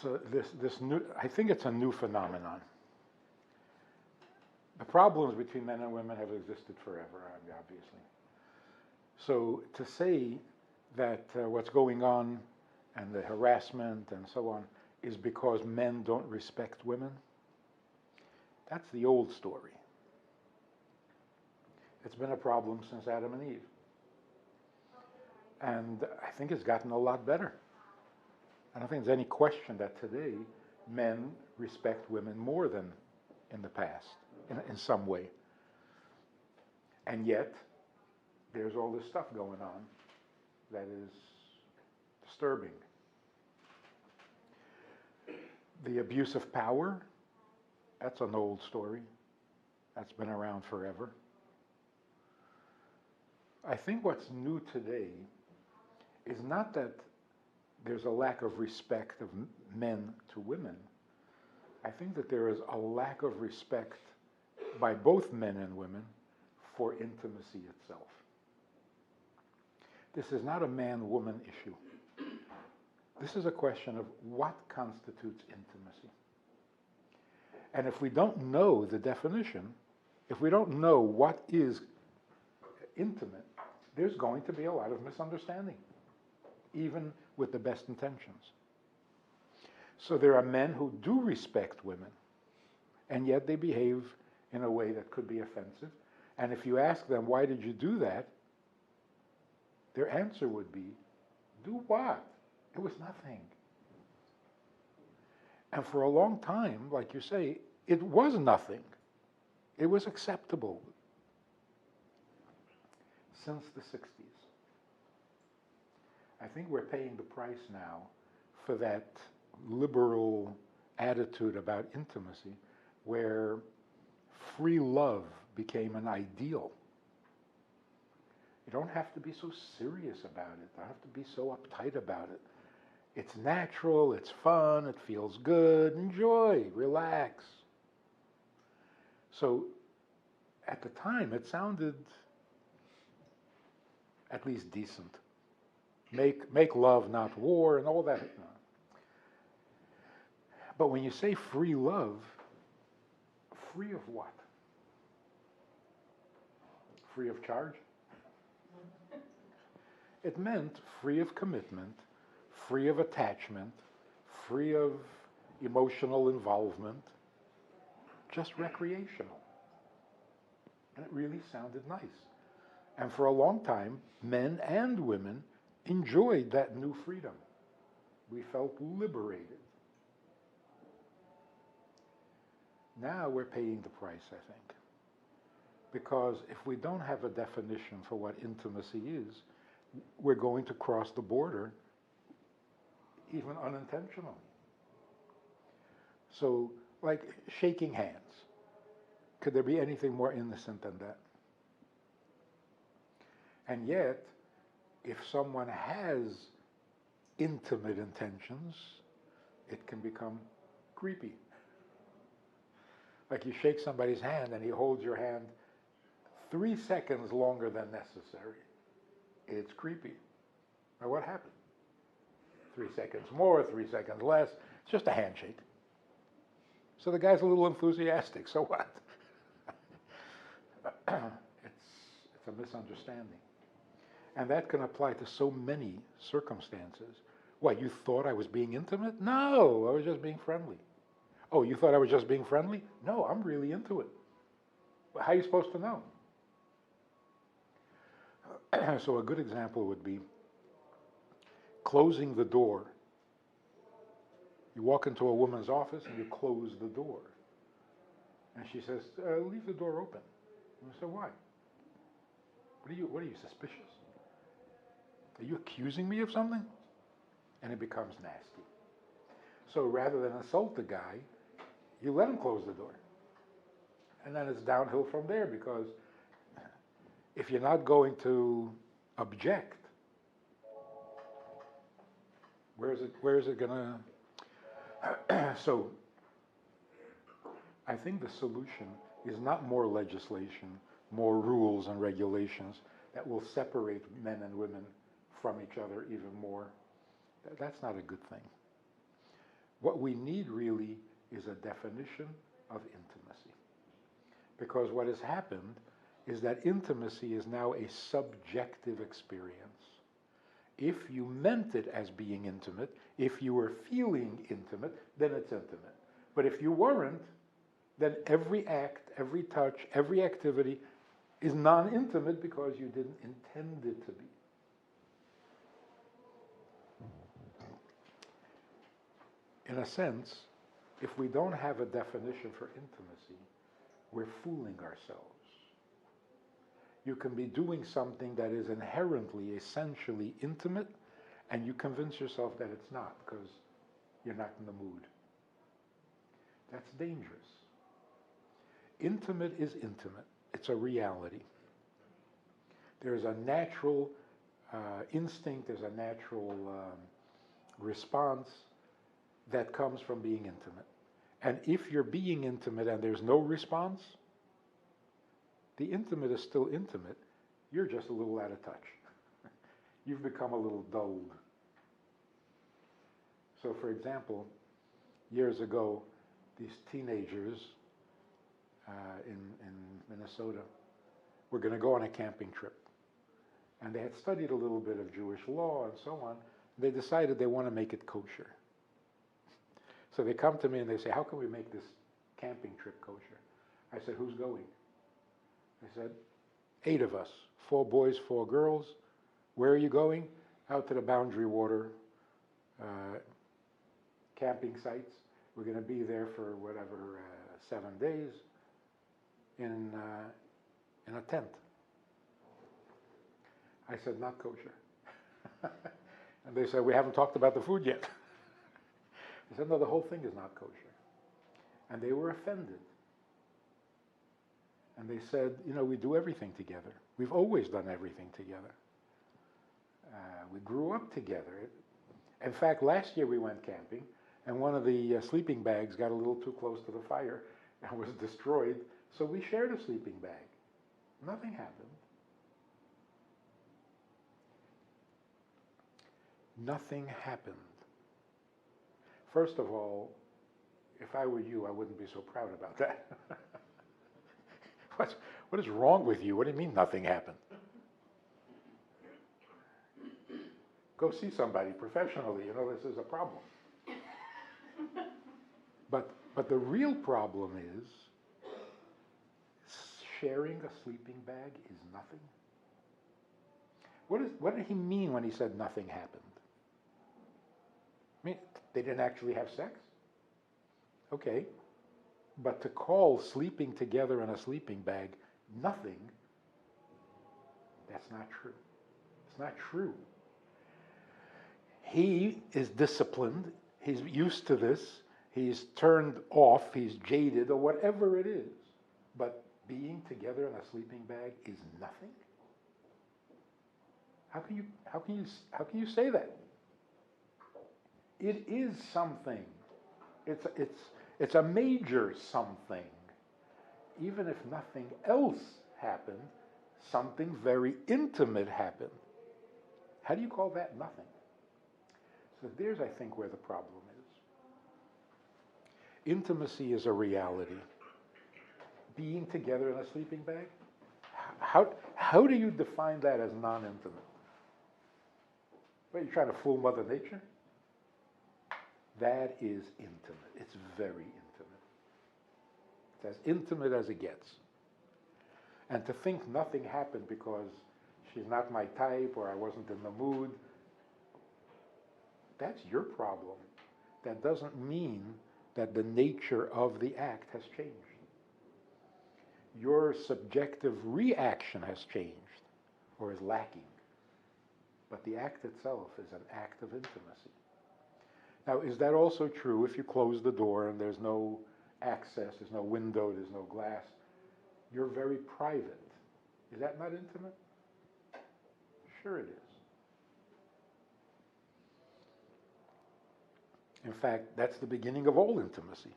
So this new, I think it's a new phenomenon. The problems between men and women have existed forever, obviously. So to say that what's going on and the harassment and so on is because men don't respect women, that's the old story. It's been a problem since Adam and Eve. And I think it's gotten a lot better. I don't think there's any question that today men respect women more than in the past, in some way. And yet, there's all this stuff going on that is disturbing. The abuse of power, that's an old story. That's been around forever. I think what's new today is not that there's a lack of respect of men to women. I think that there is a lack of respect by both men and women for intimacy itself. This is not a man-woman issue. This is a question of what constitutes intimacy. And if we don't know the definition, if we don't know what is intimate, there's going to be a lot of misunderstanding, even with the best intentions. So there are men who do respect women, and yet they behave in a way that could be offensive. And if you ask them, why did you do that? Their answer would be, do what? It was nothing. And for a long time, like you say, it was nothing. It was acceptable. Since the 60s. I think we're paying the price now for that liberal attitude about intimacy, where free love became an ideal. You don't have to be so serious about it. You don't have to be so uptight about it. It's natural, it's fun, it feels good, enjoy, relax. So at the time it sounded at least decent. Make love, not war, and all that. But when you say free love, free of what? Free of charge? It meant free of commitment, free of attachment, free of emotional involvement, just recreational. And it really sounded nice. And for a long time, men and women enjoyed that new freedom. We felt liberated. Now we're paying the price, I think. Because if we don't have a definition for what intimacy is, we're going to cross the border, even unintentionally. So, like shaking hands. Could there be anything more innocent than that? And yet, if someone has intimate intentions, it can become creepy. Like you shake somebody's hand and he holds your hand 3 seconds longer than necessary. It's creepy. Now what happened? 3 seconds more, 3 seconds less. It's just a handshake. So the guy's a little enthusiastic. So what? It's a misunderstanding. And that can apply to so many circumstances. What, you thought I was being intimate? No, I was just being friendly. Oh, you thought I was just being friendly? No, I'm really into it. How are you supposed to know? So a good example would be closing the door. You walk into a woman's office and you close the door. And she says, leave the door open. And I said, why? What are you, suspicious? Are you accusing me of something? And it becomes nasty. So rather than insult the guy, you let him close the door. And then it's downhill from there, because if you're not going to object, where is it gonna? So I think the solution is not more legislation, more rules and regulations that will separate men and women from each other even more. That's not a good thing. What we need really is a definition of intimacy. Because what has happened is that intimacy is now a subjective experience. If you meant it as being intimate, if you were feeling intimate, then it's intimate. But if you weren't, then every act, every touch, every activity is non-intimate because you didn't intend it to be. In a sense, if we don't have a definition for intimacy, we're fooling ourselves. You can be doing something that is inherently, essentially intimate, and you convince yourself that it's not because you're not in the mood. That's dangerous. Intimate is intimate. It's a reality. There's a natural instinct, there's a natural response that comes from being intimate. And if you're being intimate and there's no response, the intimate is still intimate. You're just a little out of touch. You've become a little dulled. So, for example, years ago, these teenagers in Minnesota were going to go on a camping trip. And they had studied a little bit of Jewish law and so on. They decided they want to make it kosher. So they come to me and they say, how can we make this camping trip kosher? I said, who's going? They said, 8 of us, 4 boys, 4 girls. Where are you going? Out to the Boundary Water camping sites. We're going to be there for whatever, 7 days in a tent. I said, not kosher. And they said, we haven't talked about the food yet. I said, no, the whole thing is not kosher. And they were offended. And they said, we do everything together. We've always done everything together. We grew up together. In fact, last year we went camping, and one of the sleeping bags got a little too close to the fire and was destroyed, so we shared a sleeping bag. Nothing happened. Nothing happened. First of all, if I were you, I wouldn't be so proud about that. What is wrong with you? What do you mean nothing happened? Go see somebody professionally. This is a problem. But the real problem is sharing a sleeping bag is nothing. What did he mean when he said nothing happened? I mean, they didn't actually have sex? Okay. But to call sleeping together in a sleeping bag nothing, that's not true. It's not true. He is disciplined. He's used to this. He's turned off. He's jaded, or whatever it is. But being together in a sleeping bag is nothing? How can you say that? It is something. It's a major something. Even if nothing else happened, something very intimate happened. How do you call that nothing? So there's, I think, where the problem is. Intimacy is a reality. Being together in a sleeping bag? How do you define that as non-intimate? What, are you trying to fool Mother Nature? That is intimate. It's very intimate. It's as intimate as it gets. And to think nothing happened because she's not my type or I wasn't in the mood, that's your problem. That doesn't mean that the nature of the act has changed. Your subjective reaction has changed or is lacking. But the act itself is an act of intimacy. Now, is that also true if you close the door and there's no access, there's no window, there's no glass? You're very private. Is that not intimate? Sure it is. In fact, that's the beginning of all intimacy.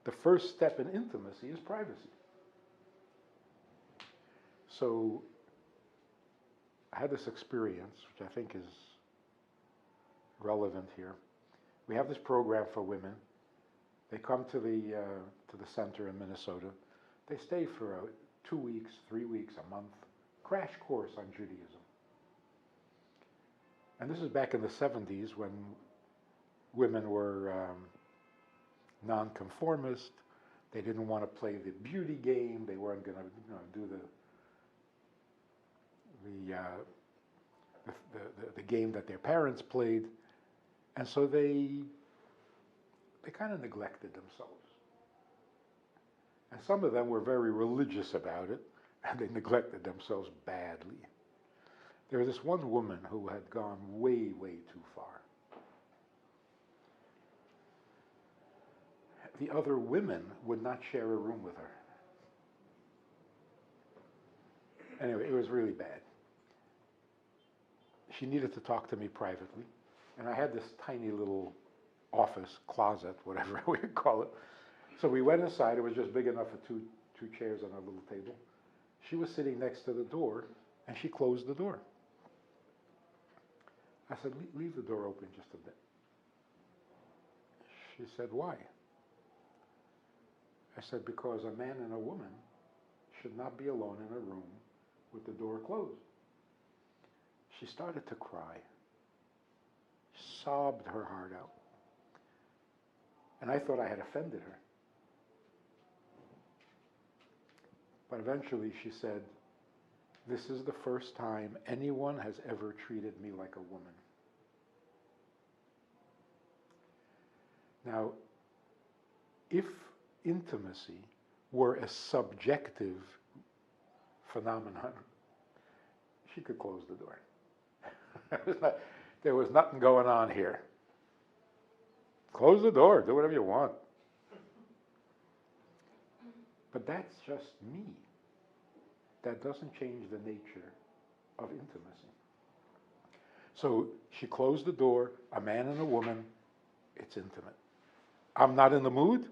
The first step in intimacy is privacy. So, I had this experience, which I think is relevant here. we have this program for women. They come to the center in Minnesota. They stay for 2 weeks, 3 weeks, a month, crash course on Judaism. And this is back in the 70s when women were nonconformist. They didn't want to play the beauty game. They weren't going to do the game that their parents played. And so they kind of neglected themselves. And some of them were very religious about it, and they neglected themselves badly. There was this one woman who had gone way, way too far. The other women would not share a room with her. Anyway, it was really bad. She needed to talk to me privately, and I had this tiny little office, closet, whatever we would call it. So we went inside. It was just big enough for two chairs on a little table. She was sitting next to the door, and she closed the door. I said, leave the door open just a bit. She said, why? I said, because a man and a woman should not be alone in a room with the door closed. She started to cry, sobbed her heart out. And I thought I had offended her. But eventually she said, this is the first time anyone has ever treated me like a woman. Now, if intimacy were a subjective phenomenon, she could close the door. There was nothing going on here. Close the door, do whatever you want. But that's just me. That doesn't change the nature of intimacy. So she closed the door, a man and a woman, it's intimate. I'm not in the mood,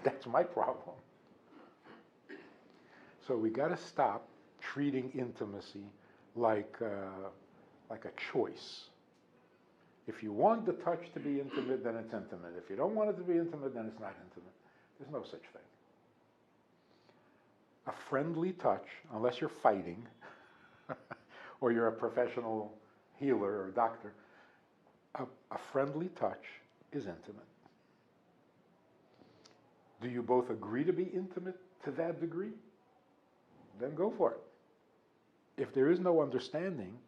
that's my problem. So we got to stop treating intimacy like a choice. If you want the touch to be intimate, then it's intimate. If you don't want it to be intimate, then it's not intimate. There's no such thing. A friendly touch, unless you're fighting, or you're a professional healer or doctor, a friendly touch is intimate. Do you both agree to be intimate to that degree? Then go for it. If there is no understanding,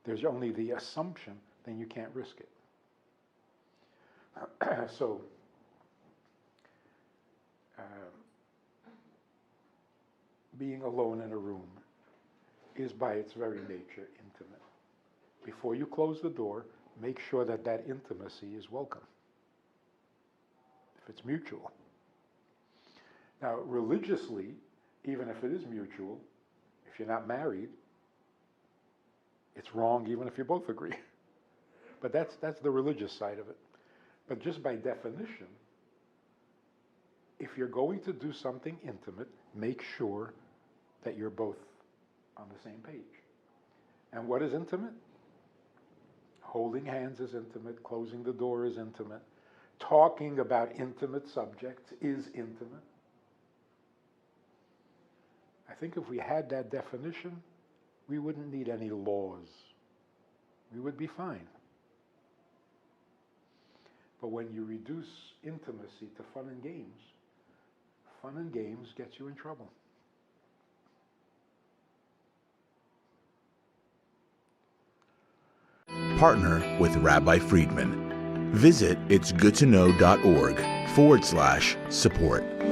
there's only the assumption, then you can't risk it. So, being alone in a room is by its very nature intimate. Before you close the door, make sure that that intimacy is welcome, if it's mutual. Now, religiously, even if it is mutual, if you're not married, it's wrong even if you both agree. But that's the religious side of it. But just by definition, if you're going to do something intimate, make sure that you're both on the same page. And what is intimate? Holding hands is intimate. Closing the door is intimate. Talking about intimate subjects is intimate. I think if we had that definition, we wouldn't need any laws. We would be fine. But when you reduce intimacy to fun and games gets you in trouble. Partner with Rabbi Friedman. Visit itsgoodtoknow.org/support.